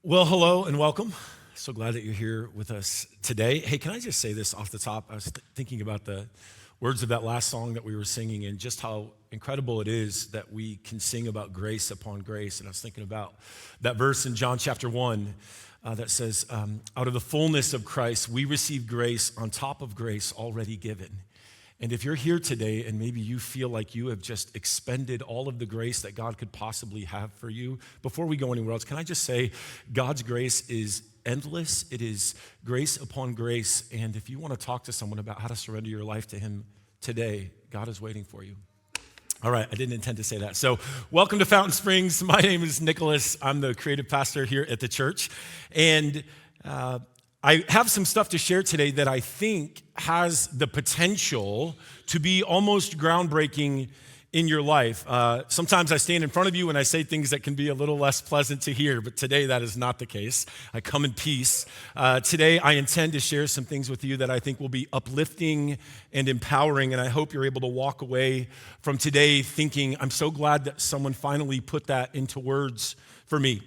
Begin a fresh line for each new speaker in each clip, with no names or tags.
Well, hello and welcome. So glad that you're here with us today. Hey, can I just say this off the top? I was thinking about the words of that last song that we were singing and just how incredible it is that we can sing about grace upon grace. And I was thinking about that verse in John chapter 1 that says, out of the fullness of Christ, we receive grace on top of grace already given. And if you're here today and maybe you feel like you have just expended all of the grace that God could possibly have for you, before we go anywhere else, can I just say God's grace is endless. It is grace upon grace. And if you want to talk to someone about how to surrender your life to Him today, God is waiting for you. All right, I didn't intend to say that. So welcome to Fountain Springs. My name is Nicholas. I'm the creative pastor here at the church. And I have some stuff to share today that I think has the potential to be almost groundbreaking in your life. Sometimes I stand in front of you and I say things that can be a little less pleasant to hear, but today that is not the case. I come in peace. Today I intend to share some things with you that I think will be uplifting and empowering, and I hope you're able to walk away from today thinking, I'm so glad that someone finally put that into words for me.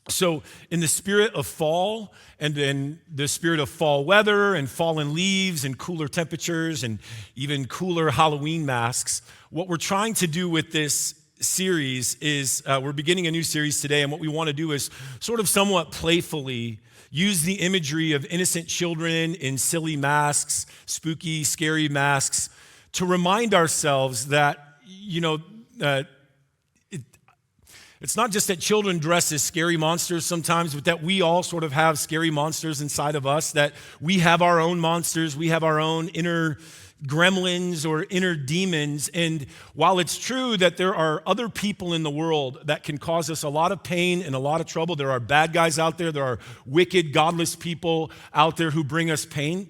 So in the spirit of fall and in the spirit of fall weather and fallen leaves and cooler temperatures and even cooler Halloween masks, what we're trying to do with this series is we're beginning a new series today, and what we want to do is sort of somewhat playfully use the imagery of innocent children in silly masks, spooky, scary masks, to remind ourselves that, it's not just that children dress as scary monsters sometimes, but that we all sort of have scary monsters inside of us, that we have our own monsters, we have our own inner gremlins or inner demons. And while it's true that there are other people in the world that can cause us a lot of pain and a lot of trouble, there are bad guys out there are wicked, godless people out there who bring us pain.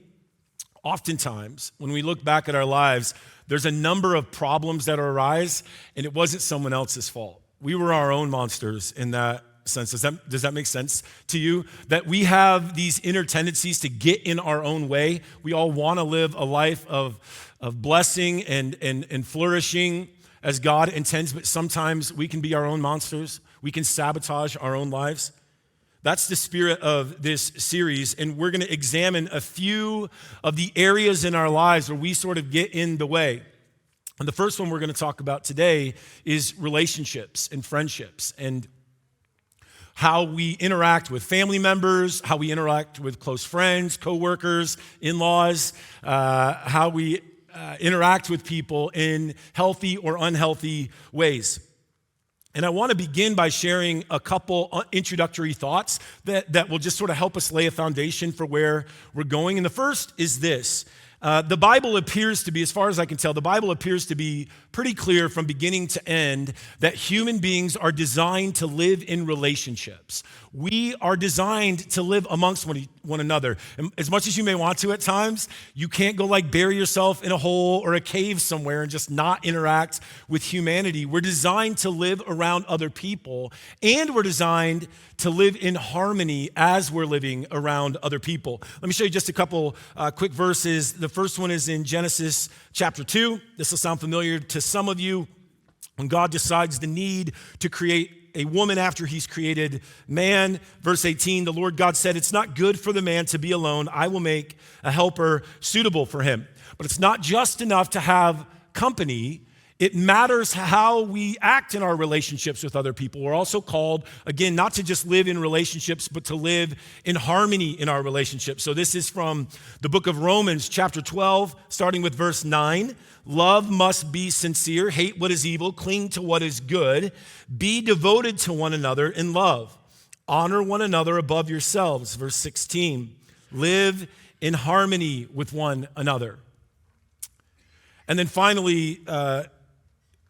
Oftentimes, when we look back at our lives, there's a number of problems that arise, and it wasn't someone else's fault. We were our own monsters in that sense. Does that make sense to you? That we have these inner tendencies to get in our own way. We all want to live a life of blessing and flourishing as God intends, but sometimes we can be our own monsters. We can sabotage our own lives. That's the spirit of this series, and we're going to examine a few of the areas in our lives where we sort of get in the way. And the first one we're going to talk about today is relationships and friendships and how we interact with family members, how we interact with close friends, coworkers, in-laws, how we interact with people in healthy or unhealthy ways. And I want to begin by sharing a couple introductory thoughts that will just sort of help us lay a foundation for where we're going. And the first is this. The Bible appears to be, as far as I can tell, the Bible appears to be pretty clear from beginning to end that human beings are designed to live in relationships. We are designed to live amongst one another. And as much as you may want to at times, you can't go bury yourself in a hole or a cave somewhere and just not interact with humanity. We're designed to live around other people, and we're designed to live in harmony as we're living around other people. Let me show you just a couple quick verses. The first one is in Genesis chapter 2. This will sound familiar to some of you. When God decides the need to create a woman after He's created man, verse 18, the Lord God said, "It's not good for the man to be alone. I will make a helper suitable for him." But it's not just enough to have company. It matters how we act in our relationships with other people. We're also called, again, not to just live in relationships, but to live in harmony in our relationships. So this is from the book of Romans, chapter 12, starting with verse 9. Love must be sincere, hate what is evil, cling to what is good, be devoted to one another in love. Honor one another above yourselves. Verse 16, live in harmony with one another. And then finally,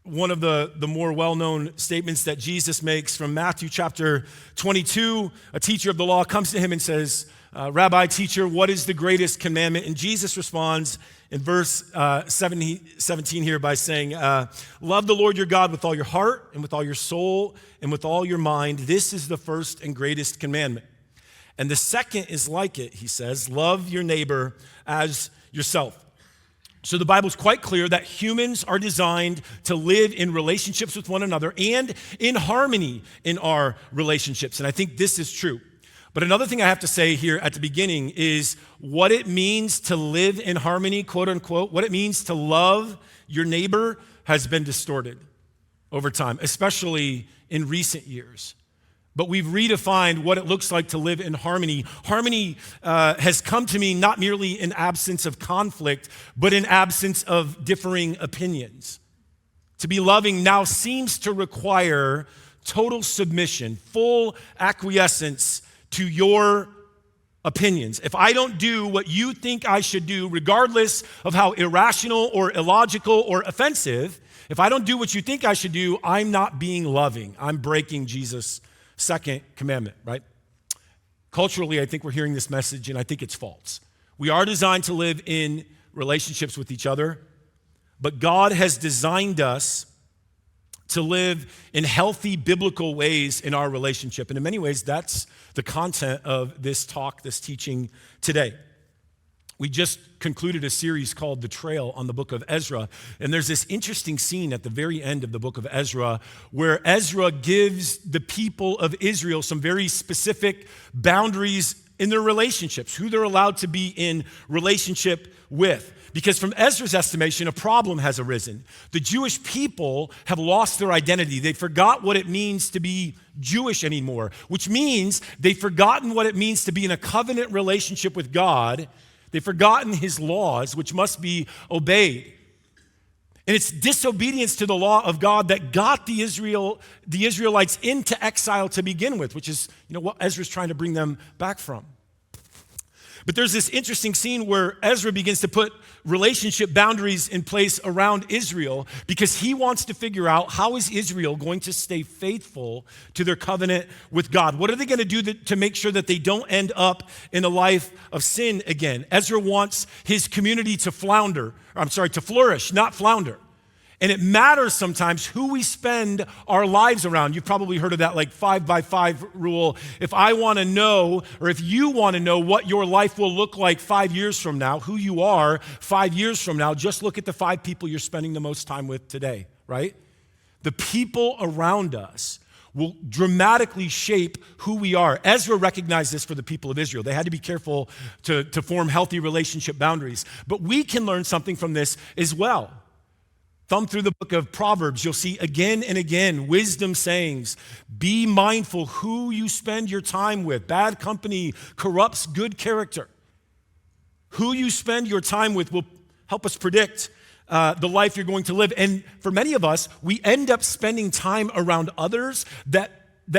one of the more well-known statements that Jesus makes from Matthew chapter 22, a teacher of the law comes to him and says, Rabbi, teacher, what is the greatest commandment? And Jesus responds in verse 17 here by saying, love the Lord your God with all your heart and with all your soul and with all your mind. This is the first and greatest commandment. And the second is like it, he says, love your neighbor as yourself. So the Bible's quite clear that humans are designed to live in relationships with one another and in harmony in our relationships. And I think this is true. But another thing I have to say here at the beginning is what it means to live in harmony, quote unquote, what it means to love your neighbor has been distorted over time, especially in recent years. But we've redefined what it looks like to live in harmony. Harmony has come to mean not merely an absence of conflict, but an absence of differing opinions. To be loving now seems to require total submission, full acquiescence to your opinions. If I don't do what you think I should do, regardless of how irrational or illogical or offensive, if I don't do what you think I should do, I'm not being loving. I'm breaking Jesus' second commandment, right? Culturally, I think we're hearing this message, and I think it's false. We are designed to live in relationships with each other, but God has designed us to live in healthy biblical ways in our relationship. And in many ways, that's the content of this talk, this teaching today. We just concluded a series called The Trail on the book of Ezra. And there's this interesting scene at the very end of the book of Ezra where Ezra gives the people of Israel some very specific boundaries in their relationships, who they're allowed to be in relationship with. Because from Ezra's estimation, a problem has arisen. The Jewish people have lost their identity. They forgot what it means to be Jewish anymore, which means they've forgotten what it means to be in a covenant relationship with God. They've forgotten his laws, which must be obeyed. And it's disobedience to the law of God that got the Israelites into exile to begin with, which is, what Ezra's trying to bring them back from. But there's this interesting scene where Ezra begins to put relationship boundaries in place around Israel because he wants to figure out how is Israel going to stay faithful to their covenant with God. What are they going to do to make sure that they don't end up in a life of sin again? Ezra wants his community to flourish, not flounder. And it matters sometimes who we spend our lives around. You've probably heard of that 5x5 rule. If I want to know, or if you want to know what your life will look like 5 years from now, who you are 5 years from now, just look at the 5 people you're spending the most time with today, right? The people around us will dramatically shape who we are. Ezra recognized this for the people of Israel. They had to be careful to form healthy relationship boundaries. But we can learn something from this as well. Thumb through the book of Proverbs, you'll see again and again wisdom sayings. Be mindful who you spend your time with. Bad company corrupts good character. Who you spend your time with will help us predict the life you're going to live. And for many of us, we end up spending time around others that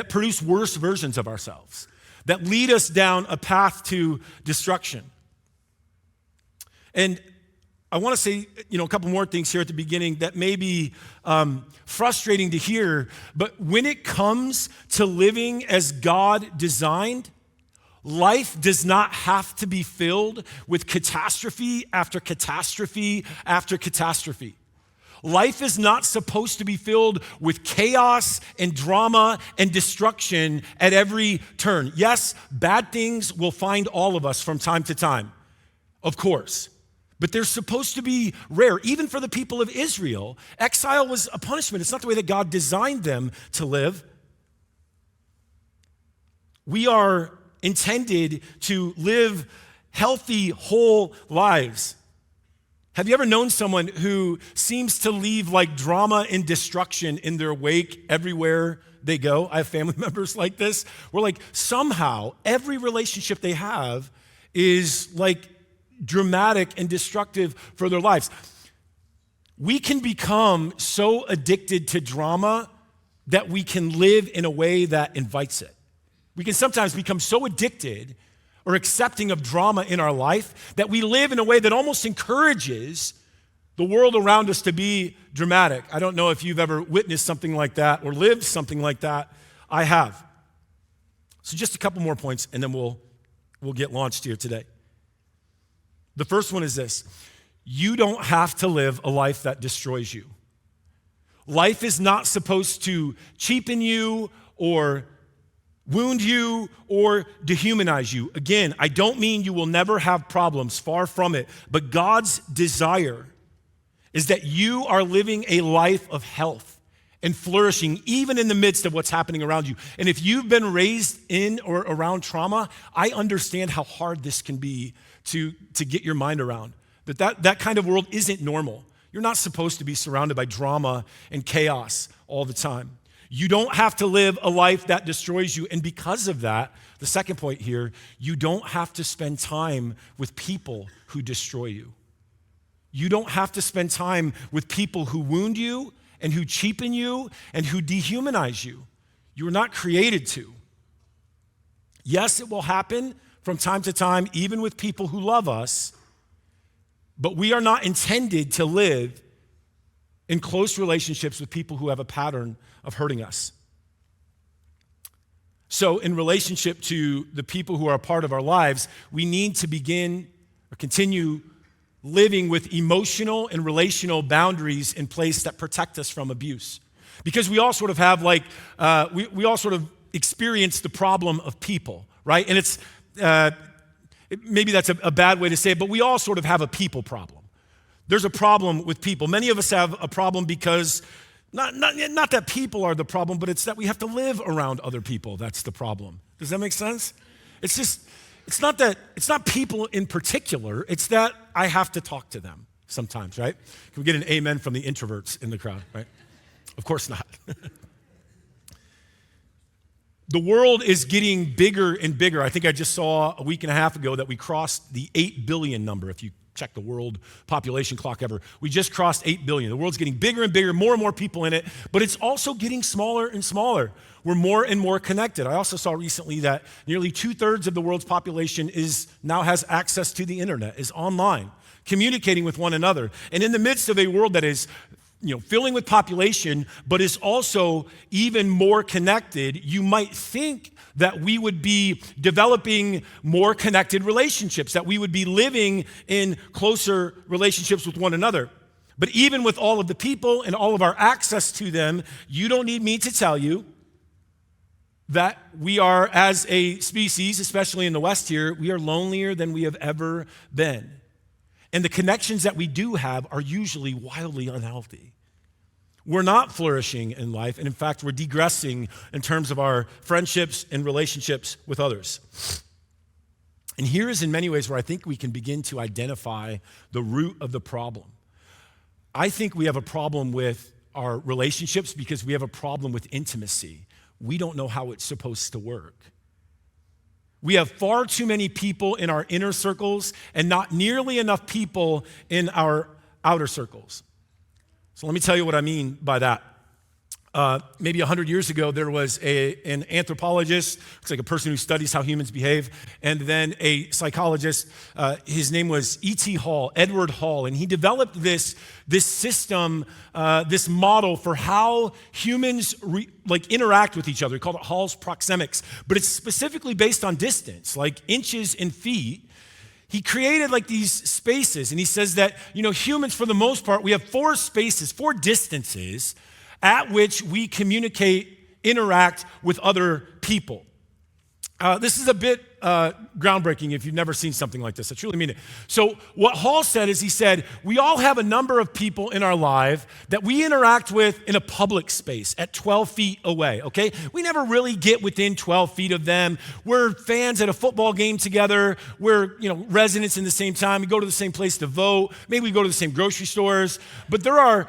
produce worse versions of ourselves, that lead us down a path to destruction. And I want to say, a couple more things here at the beginning that may be frustrating to hear, but when it comes to living as God designed, life does not have to be filled with catastrophe after catastrophe after catastrophe. Life is not supposed to be filled with chaos and drama and destruction at every turn. Yes, bad things will find all of us from time to time, of course. But they're supposed to be rare. Even for the people of Israel, exile was a punishment. It's not the way that God designed them to live. We are intended to live healthy, whole lives. Have you ever known someone who seems to leave drama and destruction in their wake everywhere they go? I have family members like this, where somehow every relationship they have is dramatic and destructive for their lives. We can become so addicted to drama that we can live in a way that invites it. We can sometimes become so addicted or accepting of drama in our life that we live in a way that almost encourages the world around us to be dramatic. I don't know if you've ever witnessed something like that or lived something like that. I have. So just a couple more points and then we'll get launched here today. The first one is this: you don't have to live a life that destroys you. Life is not supposed to cheapen you or wound you, or dehumanize you. Again, I don't mean you will never have problems, far from it, but God's desire is that you are living a life of health and flourishing, even in the midst of what's happening around you. And if you've been raised in or around trauma, I understand how hard this can be to get your mind around. That kind of world isn't normal. You're not supposed to be surrounded by drama and chaos all the time. You don't have to live a life that destroys you. And because of that, the second point here, you don't have to spend time with people who destroy you. You don't have to spend time with people who wound you and who cheapen you and who dehumanize you. You were not created to. Yes, it will happen from time to time, even with people who love us, but we are not intended to live in close relationships with people who have a pattern of hurting us. So in relationship to the people who are a part of our lives, we need to begin or continue living with emotional and relational boundaries in place that protect us from abuse. Because we all sort of have we all sort of experience the problem of people, right? And it's, maybe that's a bad way to say it, but we all sort of have a people problem. There's a problem with people. Many of us have a problem because not that people are the problem, but it's that we have to live around other people. That's the problem. Does that make sense? It's not people in particular. It's that I have to talk to them sometimes, right? Can we get an amen from the introverts in the crowd, right? Of course not. The world is getting bigger and bigger. I think I just saw a week and a half ago that we crossed the 8 billion number. If you check the world population clock ever, we just crossed 8 billion. The world's getting bigger and bigger, more and more people in it, but it's also getting smaller and smaller. We're more and more connected. I also saw recently that nearly 2/3 of the world's population now has access to the internet, is online, communicating with one another. And in the midst of a world that is filling with population, but is also even more connected, you might think that we would be developing more connected relationships, that we would be living in closer relationships with one another. But even with all of the people and all of our access to them, you don't need me to tell you that we are, as a species, especially in the West here, we are lonelier than we have ever been. And the connections that we do have are usually wildly unhealthy. We're not flourishing in life, and in fact, we're degressing in terms of our friendships and relationships with others. And here is in many ways where I think we can begin to identify the root of the problem. I think we have a problem with our relationships because we have a problem with intimacy. We don't know how it's supposed to work. We have far too many people in our inner circles and not nearly enough people in our outer circles. So let me tell you what I mean by that. Maybe 100 years ago, there was an anthropologist, looks like a person who studies how humans behave, and then a psychologist. His name was E.T. Hall, Edward Hall, and he developed this system, this model for how humans interact with each other. He called it Hall's proxemics, but it's specifically based on distance, like inches and feet. He created these spaces, and he says that humans, for the most part, we have 4 spaces, 4 distances at which we communicate, interact with other people. This is a bit groundbreaking if you've never seen something like this. I truly mean it. So what Hall said is, he said, we all have a number of people in our life that we interact with in a public space at 12 feet away, okay? We never really get within 12 feet of them. We're fans at a football game together. We're, residents in the same time. We go to the same place to vote. Maybe we go to the same grocery stores. But there are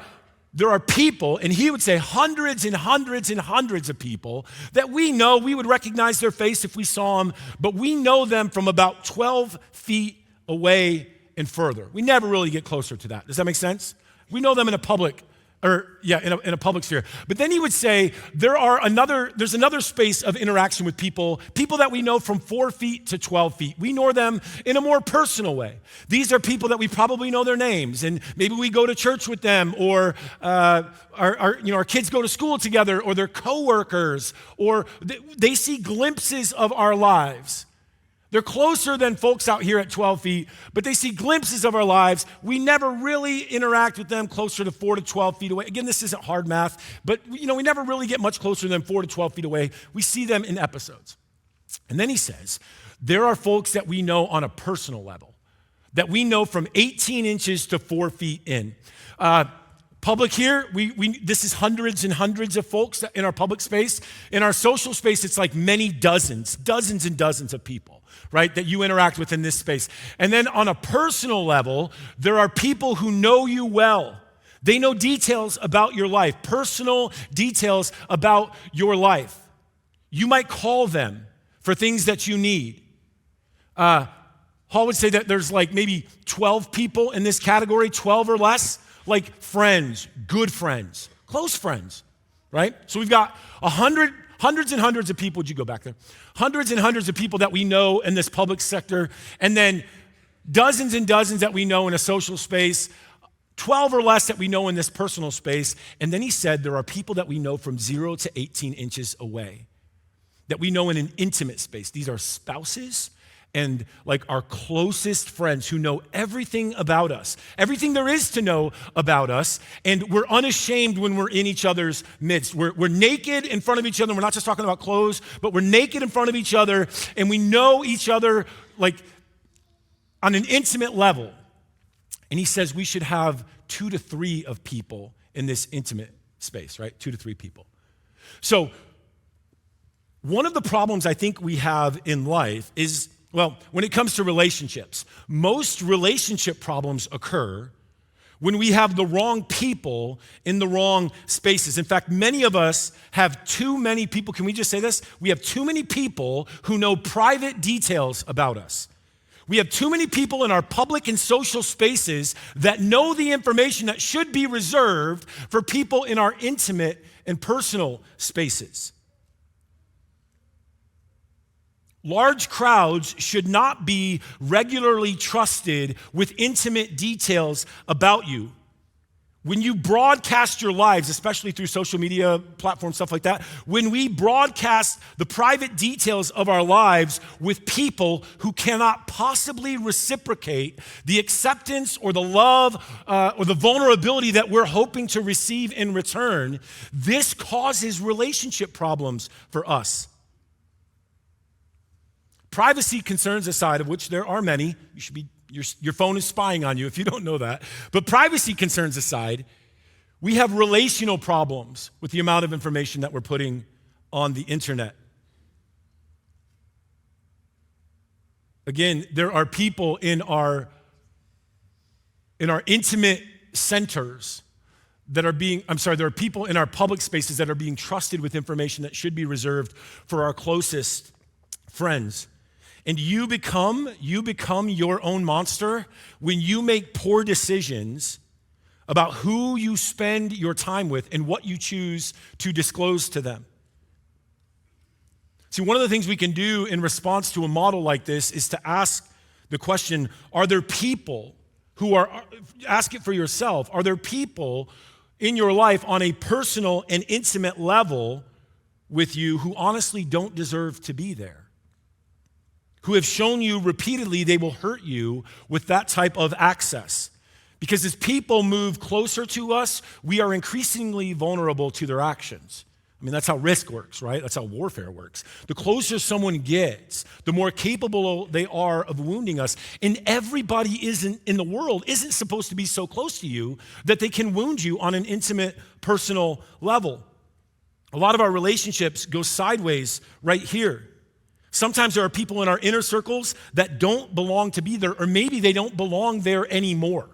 people, and he would say hundreds and hundreds and hundreds of people that we know, we would recognize their face if we saw them, but we know them from about 12 feet away and further. We never really get closer to that. Does that make sense? We know them in a public sphere. But then he would say there's another space of interaction with people that we know from 4 feet to 12 feet. We know them in a more personal way. These are people that we probably know their names, and maybe we go to church with them, or our kids go to school together, or they're coworkers, or they see glimpses of our lives. They're closer than folks out here at 12 feet, but they see glimpses of our lives. We never really interact with them closer to 4 to 12 feet away. Again, this isn't hard math, but we never really get much closer than 4 to 12 feet away. We see them in episodes. And then he says, there are folks that we know on a personal level, that we know from 18 inches to 4 feet in. Public here, this is hundreds and hundreds of folks in our public space. In our social space, it's like many dozens and dozens of people, right, that you interact with in this space. And then on a personal level, there are people who know you well. They know details about your life, personal details about your life. You might call them for things that you need. Hall would say that there's like maybe 12 people in this category, 12 or less. Like friends, good friends, close friends, right? So we've got hundreds and hundreds of people. Would you go back there? Hundreds and hundreds of people that we know in this public sector, and then dozens and dozens that we know in a social space, 12 or less that we know in this personal space. And then he said there are people that we know from 0 to 18 inches away, that we know in an intimate space. These are spouses and like our closest friends who know everything about us, everything there is to know about us, and we're unashamed when we're in each other's midst. We're naked in front of each other. We're not just talking about clothes, but we're naked in front of each other, and we know each other like on an intimate level. And he says we should have 2 to 3 of people in this intimate space, right? 2 to 3 people. So one of the problems I think we have in life is, well, when it comes to relationships, most relationship problems occur when we have the wrong people in the wrong spaces. In fact, many of us have too many people. Can we just say this? We have too many people who know private details about us. We have too many people in our public and social spaces that know the information that should be reserved for people in our intimate and personal spaces. Large crowds should not be regularly trusted with intimate details about you. When you broadcast your lives, especially through social media platforms, stuff like that, when we broadcast the private details of our lives with people who cannot possibly reciprocate the acceptance or the love or the vulnerability that we're hoping to receive in return, this causes relationship problems for us. Privacy concerns aside, of which there are many, your phone is spying on you if you don't know that. But privacy concerns aside, we have relational problems with the amount of information that we're putting on the internet. Again, there are people in our intimate centers that are there are people in our public spaces that are being trusted with information that should be reserved for our closest friends. And you become your own monster when you make poor decisions about who you spend your time with and what you choose to disclose to them. See, one of the things we can do in response to a model like this is to ask the question, are there people ask it for yourself, are there people in your life on a personal and intimate level with you who honestly don't deserve to be there? Who have shown you repeatedly they will hurt you with that type of access. Because as people move closer to us, we are increasingly vulnerable to their actions. I mean, that's how risk works, right? That's how warfare works. The closer someone gets, the more capable they are of wounding us. And everybody in the world isn't supposed to be so close to you that they can wound you on an intimate, personal level. A lot of our relationships go sideways right here. Sometimes there are people in our inner circles that don't belong to be there, or maybe they don't belong there anymore.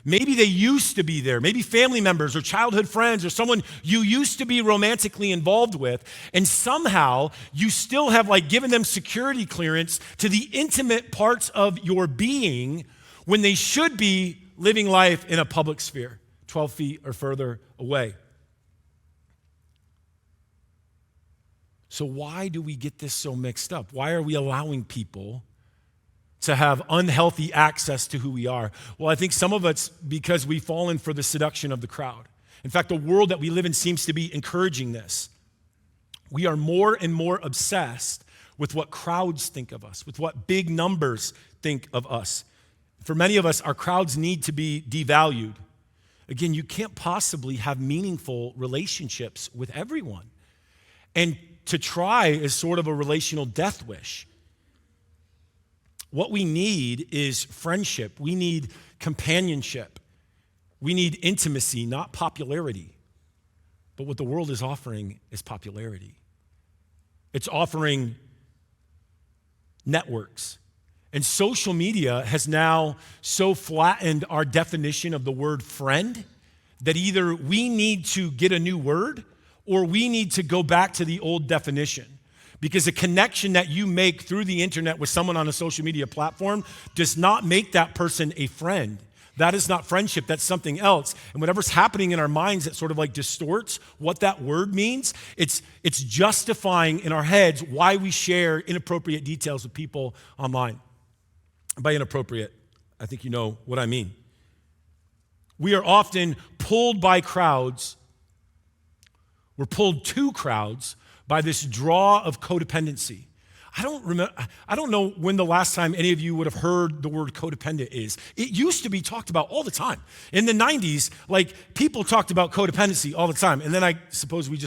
Maybe they used to be there, maybe family members or childhood friends or someone you used to be romantically involved with, and somehow you still have given them security clearance to the intimate parts of your being when they should be living life in a public sphere, 12 feet or further away. So why do we get this so mixed up? Why are we allowing people to have unhealthy access to who we are? Well, I think some of it's because we've fallen for the seduction of the crowd. In fact, the world that we live in seems to be encouraging this. We are more and more obsessed with what crowds think of us, with what big numbers think of us. For many of us, our crowds need to be devalued. Again, you can't possibly have meaningful relationships with everyone. And to try is sort of a relational death wish. What we need is friendship. We need companionship. We need intimacy, not popularity. But what the world is offering is popularity. It's offering networks. And social media has now so flattened our definition of the word friend that either we need to get a new word or we need to go back to the old definition. Because a connection that you make through the internet with someone on a social media platform does not make that person a friend. That is not friendship, that's something else. And whatever's happening in our minds that sort of like distorts what that word means, it's justifying in our heads why we share inappropriate details with people online. By inappropriate, I think you know what I mean. We are often pulled by crowds. We're pulled to crowds by this draw of codependency. I don't know when the last time any of you would have heard the word codependent is. It used to be talked about all the time. In the 90s, like people talked about codependency all the time. And then I suppose we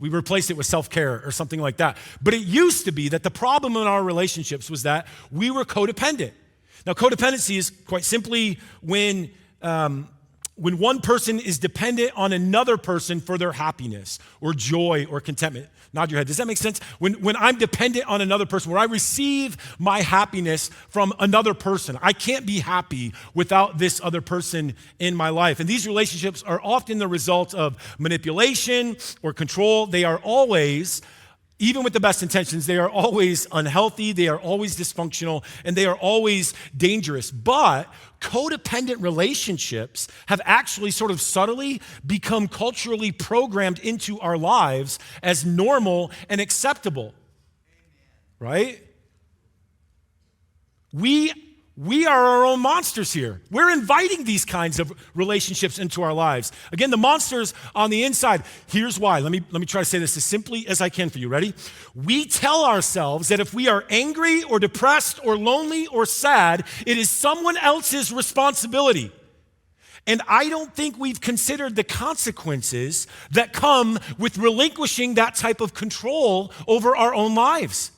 replaced it with self-care or something like that. But it used to be that the problem in our relationships was that we were codependent. Now, codependency is quite simply when one person is dependent on another person for their happiness or joy or contentment. Nod your head. Does that make sense? When I'm dependent on another person, where I receive my happiness from another person, I can't be happy without this other person in my life. And these relationships are often the result of manipulation or control. They are always, even with the best intentions, they are always unhealthy, they are always dysfunctional, and they are always dangerous. But codependent relationships have actually sort of subtly become culturally programmed into our lives as normal and acceptable. Right? We are our own monsters here. We're inviting these kinds of relationships into our lives. Again, the monsters on the inside. Here's why. Let me try to say this as simply as I can for you. Ready? We tell ourselves that if we are angry or depressed or lonely or sad, it is someone else's responsibility. And I don't think we've considered the consequences that come with relinquishing that type of control over our own lives.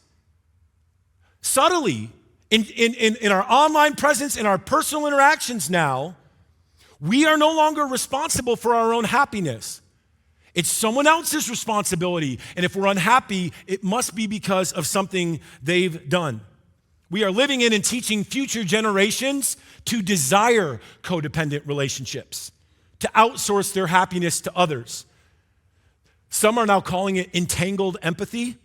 Subtly, in our online presence, in our personal interactions now, we are no longer responsible for our own happiness. It's someone else's responsibility. And if we're unhappy, it must be because of something they've done. We are living in and teaching future generations to desire codependent relationships, to outsource their happiness to others. Some are now calling it entangled empathy.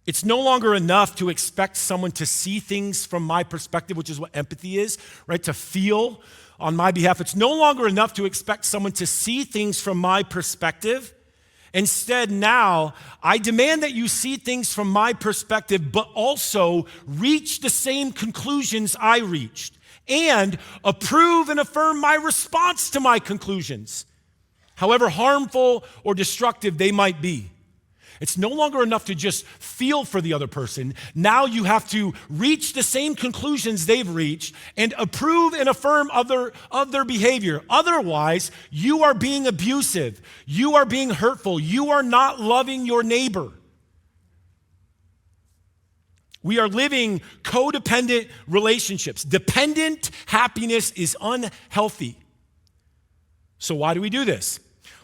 It's no longer enough to expect someone to see things from my perspective, which is what empathy is, right? To feel on my behalf. It's no longer enough to expect someone to see things from my perspective. Instead, now, I demand that you see things from my perspective, but also reach the same conclusions I reached and approve and affirm my response to my conclusions, however harmful or destructive they might be. It's no longer enough to just feel for the other person. Now you have to reach the same conclusions they've reached and approve and affirm of their behavior. Otherwise, you are being abusive. You are being hurtful. You are not loving your neighbor. We are living codependent relationships. Dependent happiness is unhealthy. So why do we do this?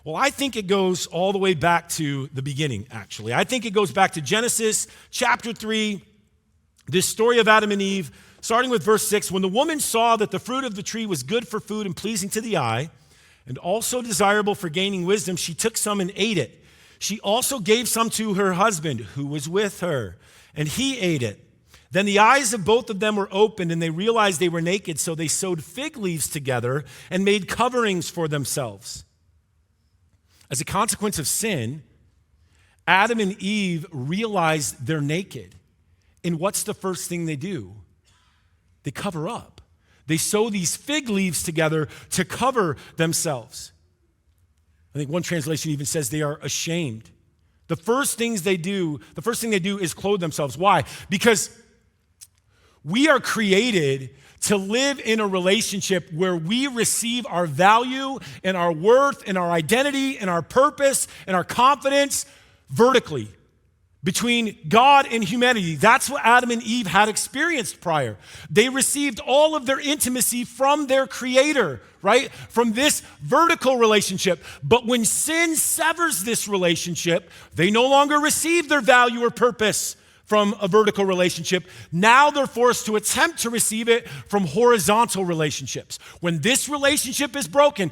Well, I think it goes all the way back to the beginning, actually. I think it goes back to Genesis chapter 3, this story of Adam and Eve, starting with verse 6. When the woman saw that the fruit of the tree was good for food and pleasing to the eye, and also desirable for gaining wisdom, she took some and ate it. She also gave some to her husband, who was with her, and he ate it. Then the eyes of both of them were opened, and they realized they were naked, so they sewed fig leaves together and made coverings for themselves. As a consequence of sin, Adam and Eve realized they're naked. And what's the first thing they do? They cover up. They sew these fig leaves together to cover themselves. I think one translation even says they are ashamed. the first thing they do is clothe themselves. Why? Because we are created to live in a relationship where we receive our value and our worth and our identity and our purpose and our confidence vertically between God and humanity. That's what Adam and Eve had experienced prior. They received all of their intimacy from their Creator, right? From this vertical relationship. But when sin severs this relationship, they no longer receive their value or purpose from a vertical relationship. Now they're forced to attempt to receive it from horizontal relationships. When this relationship is broken,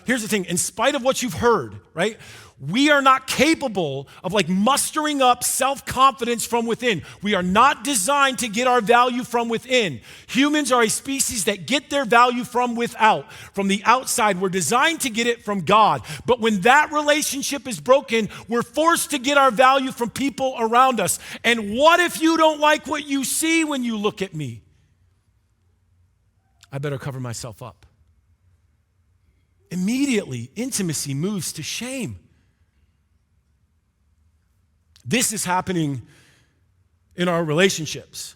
here's the thing, in spite of what you've heard, right? We are not capable of mustering up self-confidence from within. We are not designed to get our value from within. Humans are a species that get their value from without, from the outside. We're designed to get it from God. But when that relationship is broken, we're forced to get our value from people around us. And what if you don't like what you see when you look at me? I better cover myself up. Immediately, intimacy moves to shame. This is happening in our relationships.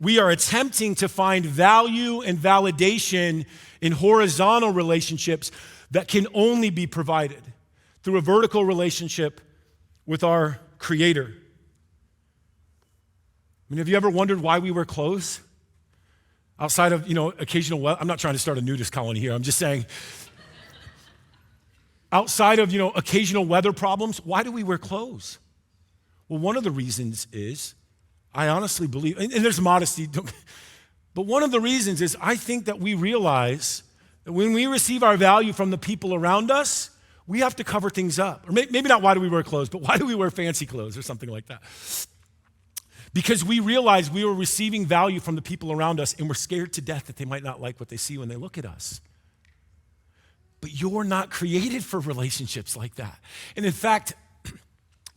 We are attempting to find value and validation in horizontal relationships that can only be provided through a vertical relationship with our Creator. Have you ever wondered why we wear clothes? Outside of, occasional weather. I'm not trying to start a nudist colony here. I'm just saying, outside of, occasional weather problems, why do we wear clothes? Well, one of the reasons is, I honestly believe, and there's modesty, but one of the reasons is I think that we realize that when we receive our value from the people around us, we have to cover things up. Or maybe not why do we wear clothes, but why do we wear fancy clothes or something like that? Because we realize we are receiving value from the people around us and we're scared to death that they might not like what they see when they look at us. But you're not created for relationships like that. And in fact,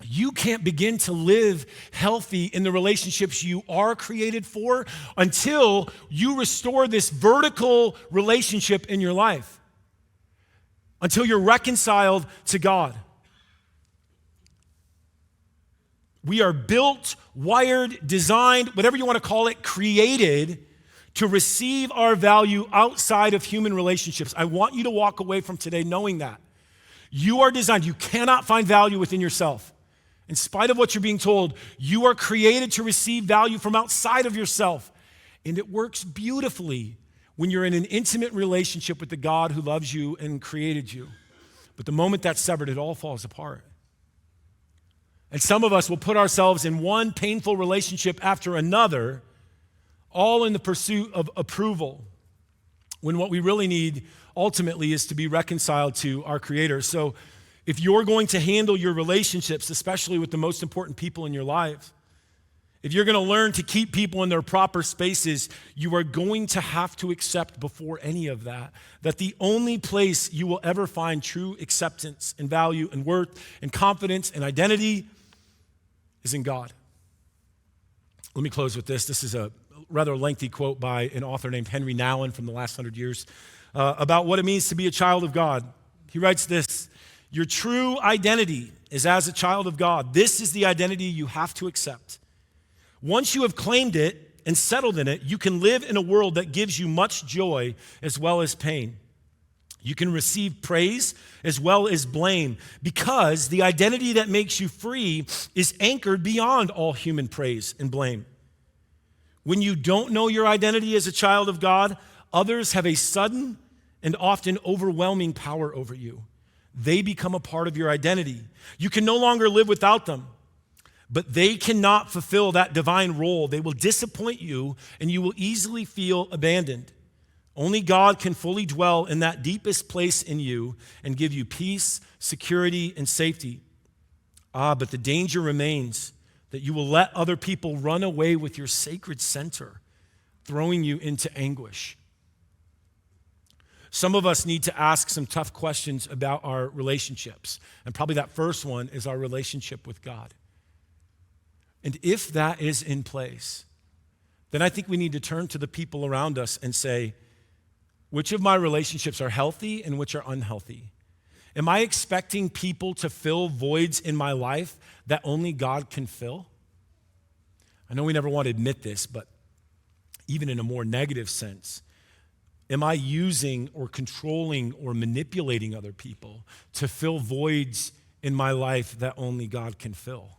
you can't begin to live healthy in the relationships you are created for until you restore this vertical relationship in your life, until you're reconciled to God. We are built, wired, designed, whatever you want to call it, created to receive our value outside of human relationships. I want you to walk away from today knowing that. You are designed. You cannot find value within yourself. In spite of what you're being told, you are created to receive value from outside of yourself. And it works beautifully when you're in an intimate relationship with the God who loves you and created you. But the moment that's severed, it all falls apart. And some of us will put ourselves in one painful relationship after another, all in the pursuit of approval, when what we really need ultimately is to be reconciled to our Creator. So if you're going to handle your relationships, especially with the most important people in your life, if you're going to learn to keep people in their proper spaces, you are going to have to accept before any of that the only place you will ever find true acceptance and value and worth and confidence and identity is in God. Let me close with this. This is a rather lengthy quote by an author named Henry Nouwen from the last 100 years about what it means to be a child of God. He writes this: your true identity is as a child of God. This is the identity you have to accept. Once you have claimed it and settled in it, you can live in a world that gives you much joy as well as pain. You can receive praise as well as blame because the identity that makes you free is anchored beyond all human praise and blame. When you don't know your identity as a child of God, others have a sudden and often overwhelming power over you. They become a part of your identity. You can no longer live without them, but they cannot fulfill that divine role. They will disappoint you, and you will easily feel abandoned. Only God can fully dwell in that deepest place in you and give you peace, security, and safety. But the danger remains that you will let other people run away with your sacred center, throwing you into anguish. Some of us need to ask some tough questions about our relationships. And probably that first one is our relationship with God. And if that is in place, then I think we need to turn to the people around us and say, which of my relationships are healthy and which are unhealthy? Am I expecting people to fill voids in my life that only God can fill? I know we never want to admit this, but even in a more negative sense, am I using or controlling or manipulating other people to fill voids in my life that only God can fill?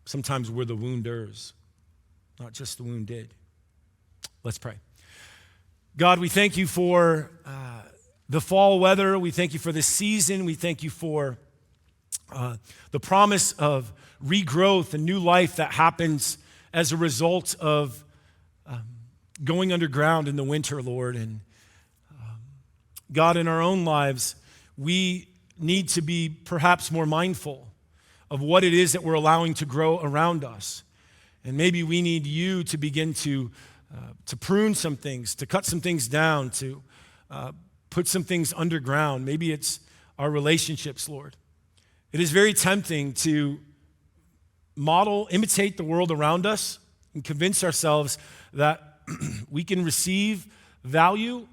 Sometimes we're the wounders, not just the wounded. Let's pray. God, we thank you for the fall weather. We thank you for this season. We thank you for the promise of regrowth and new life that happens as a result of going underground in the winter, Lord. And God, in our own lives, we need to be perhaps more mindful of what it is that we're allowing to grow around us. And maybe we need you to begin to prune some things, to cut some things down, to put some things underground. Maybe it's our relationships, Lord. It is very tempting to imitate the world around us and convince ourselves that we can receive value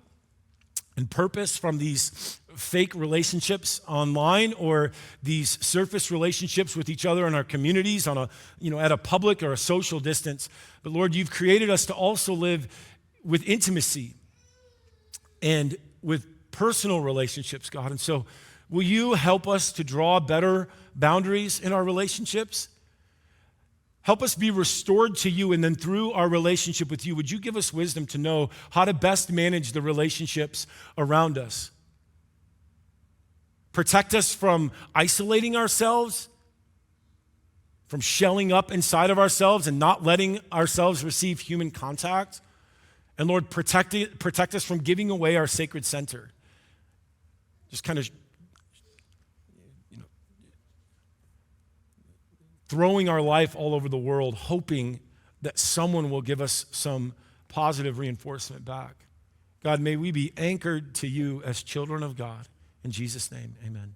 and purpose from these fake relationships online or these surface relationships with each other in our communities at a public or a social distance. But Lord, you've created us to also live with intimacy and with personal relationships, God. And so will you help us to draw better boundaries in our relationships? Help us be restored to you, and then through our relationship with you, would you give us wisdom to know how to best manage the relationships around us? Protect us from isolating ourselves, from shelling up inside of ourselves and not letting ourselves receive human contact. And Lord, protect us from giving away our sacred center. Just kind of throwing our life all over the world, hoping that someone will give us some positive reinforcement back. God, may we be anchored to you as children of God. In Jesus' name, amen.